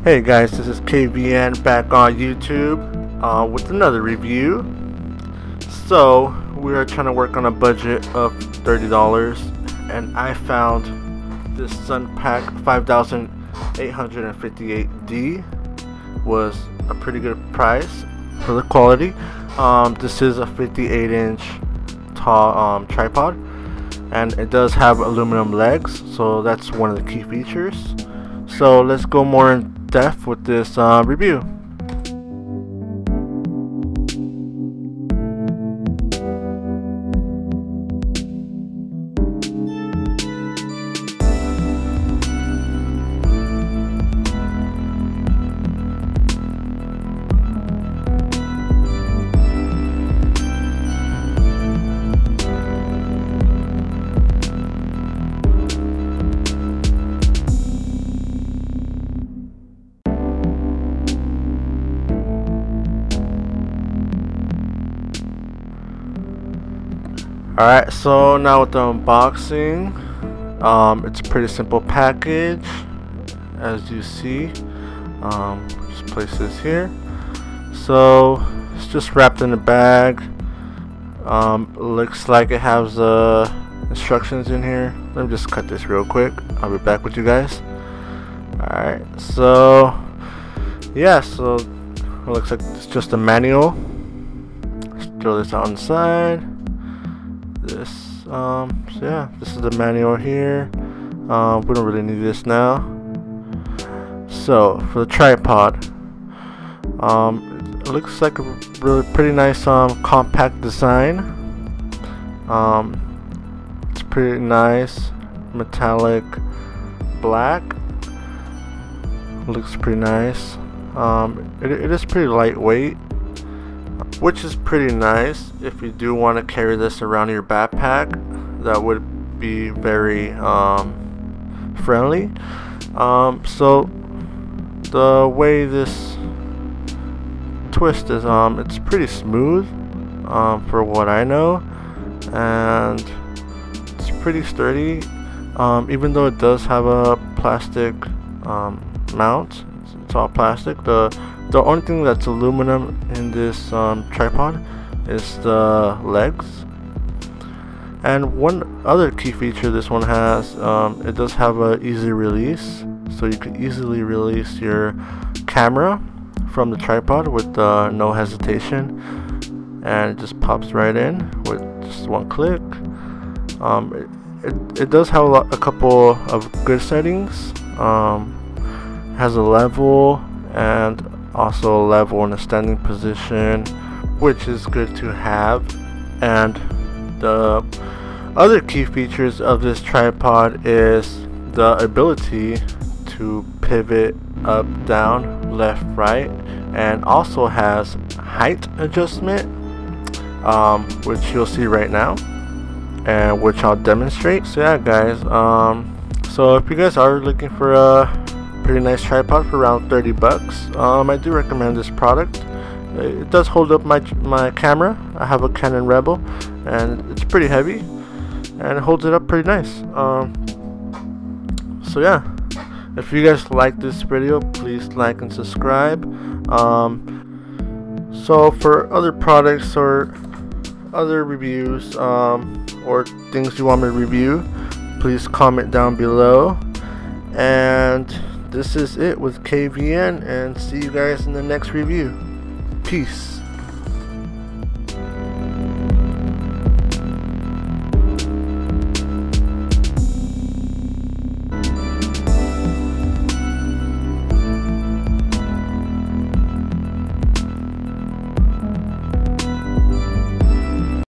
Hey guys, this is KVN back on YouTube with another review. So we are trying to work on a budget of $30, and I found this Sunpak 5858D was a pretty good price for the quality. This is a 58-inch tall tripod, and it does have aluminum legs, so that's one of the key features. So let's go more in depth with this review. Alright, so now with the unboxing, it's a pretty simple package, as you see. Just place this here. So it's just wrapped in a bag. Looks like it has instructions in here. Let me just cut this real quick. I'll be back with you guys. Alright, so yeah, so it looks like it's just a manual. Let's throw this on the side. So yeah, this is the manual here. We don't really need this now. So for the tripod, it looks like a really pretty nice compact design. It's pretty nice, metallic black. Looks pretty nice. It is pretty lightweight, which is pretty nice if you do want to carry this around your backpack. That would be very friendly. So the way this twist is, it's pretty smooth for what I know, and it's pretty sturdy. Even though it does have a plastic mount, it's all plastic. The only thing that's aluminum in this tripod is the legs. And one other key feature this one has, it does have a easy release, so you can easily release your camera from the tripod with no hesitation, and it just pops right in with just one click. It does have a couple of good settings. Has a level and also a level in a standing position, which is good to have. And the other key features of this tripod is the ability to pivot up, down, left, right, and also has height adjustment, which you'll see right now, and which I'll demonstrate. So yeah guys, so if you guys are looking for a pretty nice tripod for around 30 bucks, I do recommend this product. It does hold up my camera. I have a Canon Rebel, and it's pretty heavy, and it holds it up pretty nice. So yeah, if you guys like this video, please like and subscribe. So for other products or other reviews, or things you want me to review, please comment down below. And this is it with KVN, and see you guys in the next review. Peace.